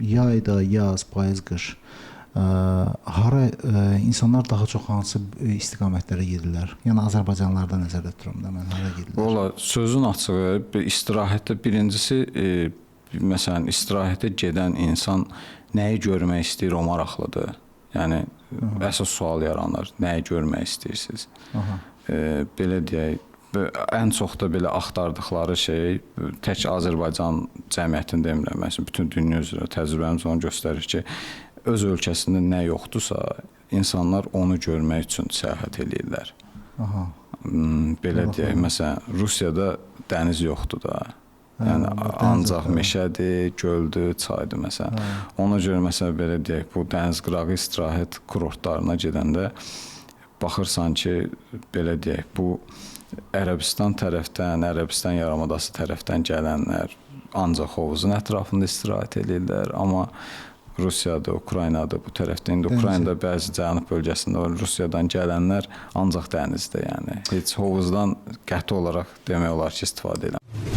Yayda, yaz, payız, qış hara insanlar daha çox hansı istiqamətlərə gedirlər? Yəni Azərbaycanlılarda nəzərdə tuturam da mən hara gedirlər? Valla sözün açığı istirahətdə birincisi məsələn istirahətə gedən insan nəyi görmək istəyir o maraqlıdır. Yəni əsas sual yaranır. Nəyi görmək istəyirsiniz? Belə deyək, ən çox da belə axtardıqları şey tək Azərbaycan cəmiyyətində demirəm. Məsələn, bütün dünya üzrə təcrübəmiz onu göstərir ki, öz ölkəsində nə yoxdursa, insanlar onu görmək üçün səyahət eləyirlər. Belə deyək, məsələn, Rusiyada dəniz yoxdur da. Yəni, ancaq meşədir, göldür, çaydır, məsələn. Ona görə, məsələn, belə deyək, bu dəniz qırağı istirahət kurortlarına gedəndə baxırsan ki, belə deyək, bu Ərəbistan tərəfdən, Ərəbistan yarımadası tərəfdən gələnlər ancaq hovuzun ətrafında istirahət edirlər, amma Rusiyada, Ukraynada bu tərəfdə, indi Ukraynada bəzi cənub bölgəsində var, Rusiyadan gələnlər ancaq dənizdə, yəni heç hovuzdan qəti olaraq demək olar ki, istifadə edən.